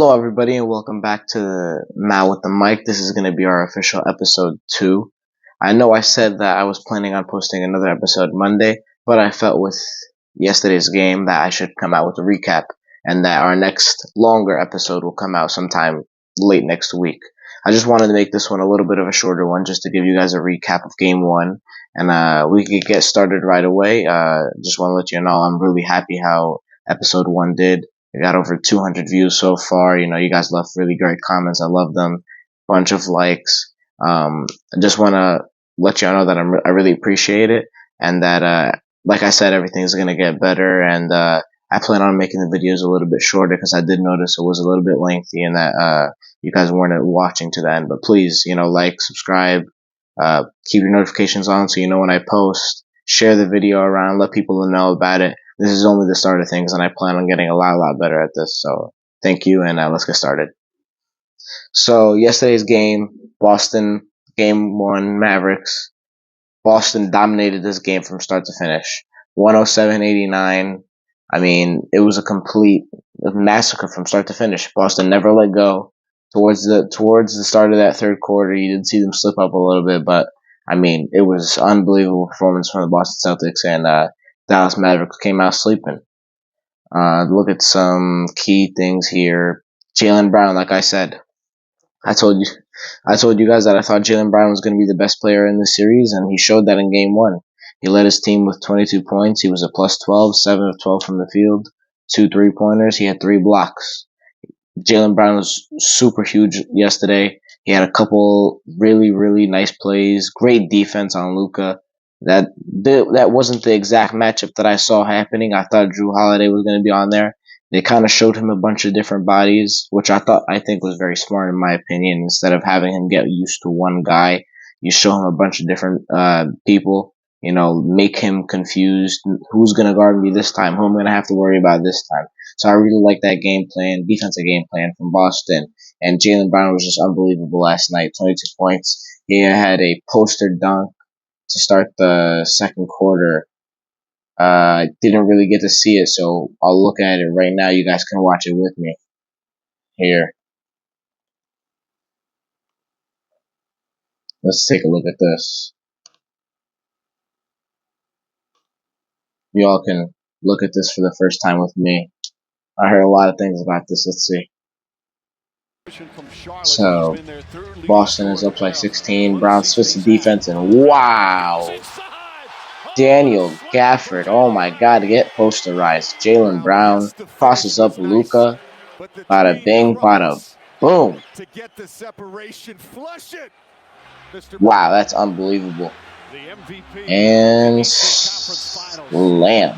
Hello, everybody, and welcome back to Matt with the Mic. This is going to be our official episode 2. I know I said that I was planning on posting another episode Monday, but I felt with yesterday's game that I should come out with a recap and that our next longer episode will come out sometime late next week. I just wanted to make this one a little bit of a shorter one just to give you guys a recap of game 1, and we could get started right away. Just want to let you know I'm really happy how episode 1 did. We got over 200 views so far. You guys left really great comments. I love them. Bunch of likes. I just want to let you know that I really appreciate it, and that, like I said, everything's going to get better, and I plan on making the videos a little bit shorter because I did notice it was a little bit lengthy and that you guys weren't watching to the end. But please, like, subscribe, keep your notifications on so you know when I post, share the video around, let people know about it. This is only the start of things, and I plan on getting a lot better at this. So thank you, and let's get started. So yesterday's game, Boston, game 1, Mavericks. Boston dominated this game from start to finish. 107-89. I mean, it was a complete massacre from start to finish. Boston never let go. Towards the start of that third quarter, you did see them slip up a little bit, but I mean, it was unbelievable performance from the Boston Celtics, and Dallas Mavericks came out sleeping. Look at some key things here. Jaylen Brown, like I said, I told you guys that I thought Jaylen Brown was going to be the best player in this series, and he showed that in game 1. He led his team with 22 points. He was a plus 12, 7 of 12 from the field, 2 3-pointers. He had 3 blocks. Jaylen Brown was super huge yesterday. He had a couple really nice plays. Great defense on Luka. That wasn't the exact matchup that I saw happening. I thought Drew Holiday was going to be on there. They kind of showed him a bunch of different bodies, which I think was very smart in my opinion. Instead of having him get used to one guy, you show him a bunch of different people. Make him confused. Who's going to guard me this time? Who am I going to have to worry about this time? So I really like that defensive game plan from Boston. And Jaylen Brown was just unbelievable last night. 22 points. He had a poster dunk to start the second quarter. I didn't really get to see it, so I'll look at it right now. You guys can watch it with me here. Let's take a look at this. You all can look at this for the first time with me. I heard a lot of things about this. Let's see. So, Boston is up by 16. Brown splits the defense, and wow! Daniel Gafford, oh my god, to get posterized. Jaylen Brown crosses up Luka. Bada bing, bada boom. Wow, that's unbelievable. And slam.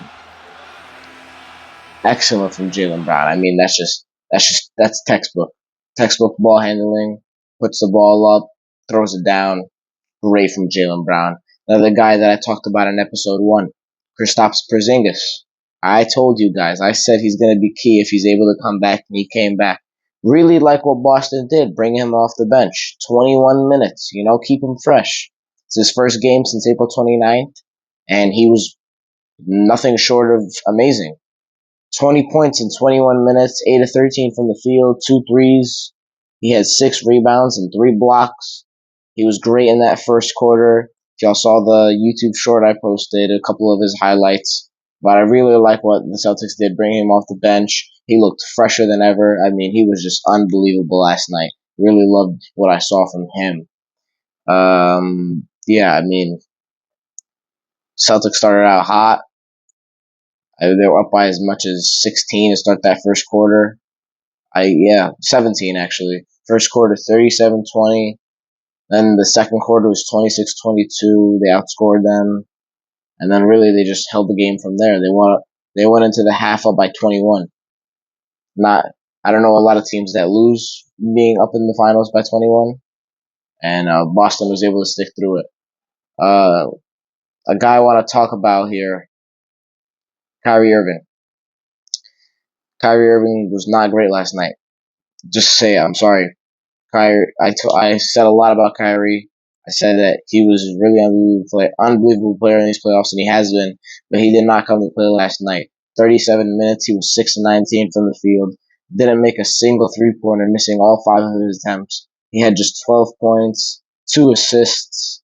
Excellent from Jaylen Brown. I mean, that's textbook. Textbook ball handling. Puts the ball up, throws it down. Great from Jaylen Brown. Another guy that I talked about in episode 1, Kristaps Porzingis. I told you guys, I said he's going to be key if he's able to come back, and he came back. Really like what Boston did, bring him off the bench. 21 minutes, keep him fresh. It's his first game since April 29th, and he was nothing short of amazing. 20 points in 21 minutes, 8 of 13 from the field, 2 threes. He had 6 rebounds and 3 blocks. He was great in that first quarter. If y'all saw the YouTube short I posted, a couple of his highlights. But I really like what the Celtics did, bringing him off the bench. He looked fresher than ever. I mean, he was just unbelievable last night. Really loved what I saw from him. Yeah, I mean, Celtics started out hot. They were up by as much as 16 to start that first quarter. 17 actually. First quarter, 37-20. Then the second quarter was 26-22. They outscored them. And then really they just held the game from there. They went into the half up by 21. I don't know a lot of teams that lose being up in the finals by 21. And Boston was able to stick through it. A guy I want to talk about here, Kyrie Irving. Kyrie Irving was not great last night. Just to say it, I'm sorry. Kyrie, I said a lot about Kyrie. I said that he was a really unbelievable player in these playoffs, and he has been, but he did not come to play last night. 37 minutes, he was 6 of 19 from the field, Didn't make a single 3-pointer, missing all 5 of his attempts. He had just 12 points, 2 assists,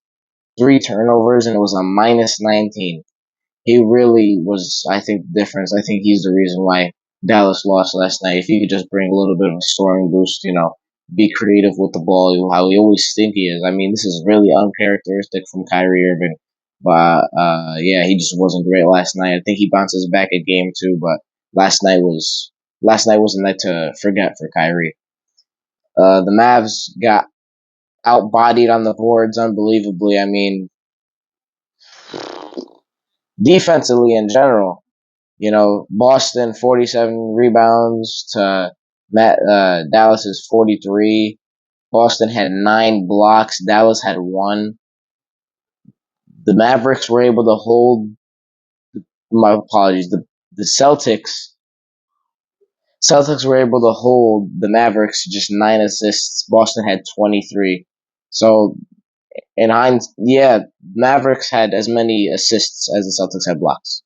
3 turnovers, and it was a minus 19. He really was, I think, the difference. I think he's the reason why Dallas lost last night. If he could just bring a little bit of a scoring boost, be creative with the ball, how we always think he is. I mean, this is really uncharacteristic from Kyrie Irving. But yeah, he just wasn't great last night. I think he bounces back at game two, but last night was a night to forget for Kyrie. The Mavs got outbodied on the boards unbelievably. I mean, defensively in general, Boston 47 rebounds to Dallas's 43. Boston had 9 blocks. Dallas had one. The Mavericks were able to hold. My apologies. The Celtics were able to hold the Mavericks to just 9 assists. Boston had 23. So in hindsight, yeah, Mavericks had as many assists as the Celtics had blocks.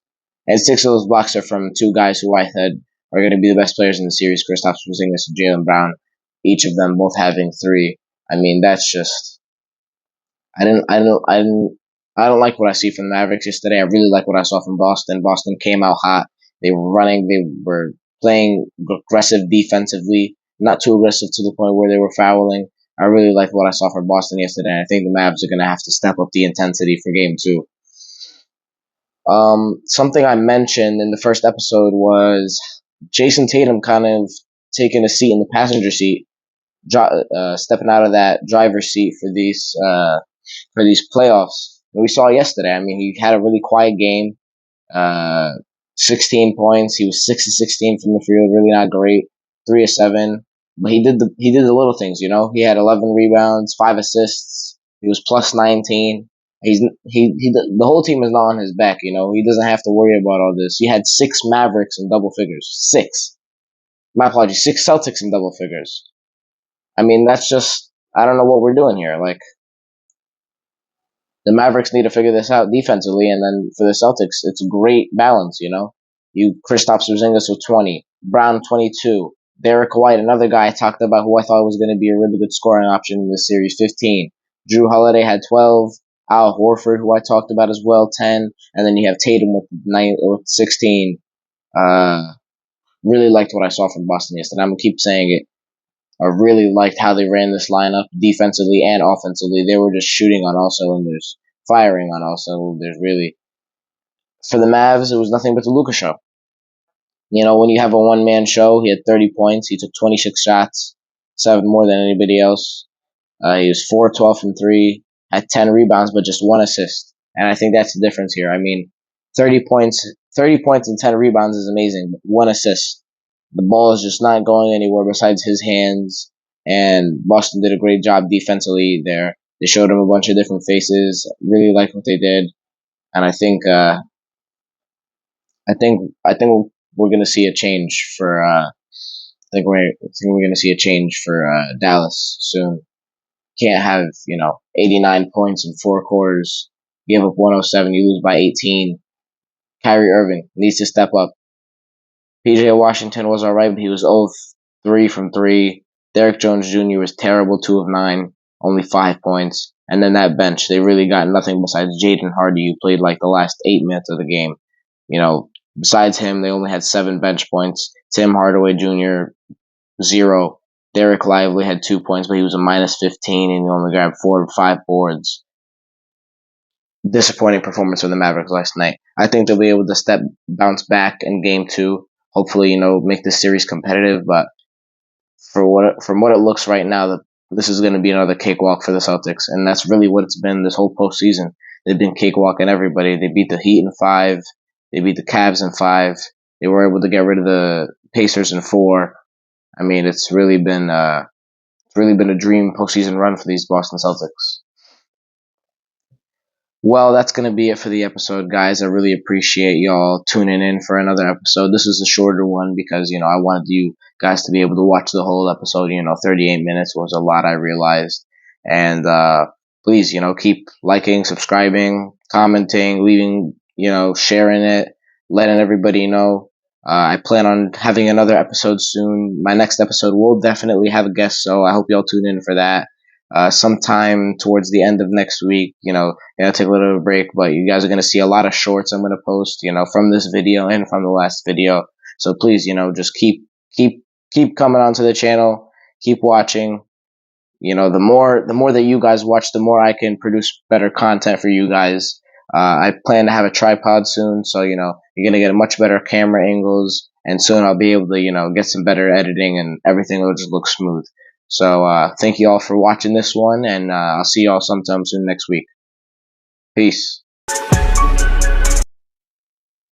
And 6 of those blocks are from 2 guys who I said are going to be the best players in the series, Kristaps Porzingis and Jaylen Brown, each of them both having 3. I mean, that's just I don't like what I see from the Mavericks yesterday. I really like what I saw from Boston. Boston came out hot. They were running. They were playing aggressive defensively, not too aggressive to the point where they were fouling. I really liked what I saw from Boston yesterday. And I think the Mavs are going to have to step up the intensity for Game 2. Something I mentioned in the first episode was Jason Tatum kind of taking a seat in the passenger seat, stepping out of that driver's seat for these playoffs. And we saw yesterday. I mean, he had a really quiet game. Uh, 16 points. He was 6 of 16 from the field. Really not great. 3 of 7. But he did the little things. He had 11 rebounds, 5 assists. He was plus 19. The whole team is not on his back. He doesn't have to worry about all this. He had 6 Mavericks in double figures. 6. My apologies. 6 Celtics in double figures. I mean, that's just I don't know what we're doing here. Like, the Mavericks need to figure this out defensively, and then for the Celtics, it's a great balance. You Kristaps Porzingis with 20, Brown 22, Derek White, another guy I talked about who I thought was going to be a really good scoring option in this series, 15. Drew Holiday had 12. Al Horford, who I talked about as well, 10, and then you have Tatum with 16. Really liked what I saw from Boston yesterday. I'm gonna keep saying it. I really liked how they ran this lineup defensively and offensively. They were just shooting on all cylinders, firing on all cylinders, really. For the Mavs, it was nothing but the Luka show. When you have a one-man show, he had 30 points. He took 26 shots, 7 more than anybody else. He was 4-12 from 3, had 10 rebounds, but just 1 assist. And I think that's the difference here. I mean, 30 points and 10 rebounds is amazing, but 1 assist. The ball is just not going anywhere besides his hands, and Boston did a great job defensively there. They showed him a bunch of different faces. Really liked what they did, and I think we're gonna see a change for. I think we're gonna see a change for Dallas soon. Can't have 89 points in 4 quarters. Give up 107, you lose by 18. Kyrie Irving needs to step up. PJ Washington was alright, but he was 0-3 from 3. Derrick Jones Jr. was terrible, 2 of 9, only 5 points. And then that bench, they really got nothing besides Jaden Hardy, who played like the last 8 minutes of the game. Besides him, they only had 7 bench points. Tim Hardaway Jr., 0. Derek Lively had 2 points, but he was a minus 15, and he only grabbed 4 or 5 boards. Disappointing performance for the Mavericks last night. I think they'll be able to bounce back in Game 2. Hopefully, make this series competitive. But from what it looks right now, this is going to be another cakewalk for the Celtics, and that's really what it's been this whole postseason. They've been cakewalking everybody. They beat the Heat in 5. They beat the Cavs in 5. They were able to get rid of the Pacers in 4. I mean, it's really been a dream postseason run for these Boston Celtics. Well, that's going to be it for the episode, guys. I really appreciate y'all tuning in for another episode. This is a shorter one because, I wanted you guys to be able to watch the whole episode. 38 minutes was a lot, I realized. And please, keep liking, subscribing, commenting, leaving, sharing it, letting everybody know. I plan on having another episode soon. My next episode will definitely have a guest, so I hope y'all tune in for that. Sometime towards the end of next week, take a little bit of a break, but you guys are gonna see a lot of shorts I'm gonna post, from this video and from the last video. So please, just keep keep coming onto the channel, keep watching. The more that you guys watch, the more I can produce better content for you guys. I plan to have a tripod soon, so you're gonna get a much better camera angles, and soon I'll be able to get some better editing, and everything will just look smooth. So thank you all for watching this one, and I'll see you all sometime soon next week. Peace.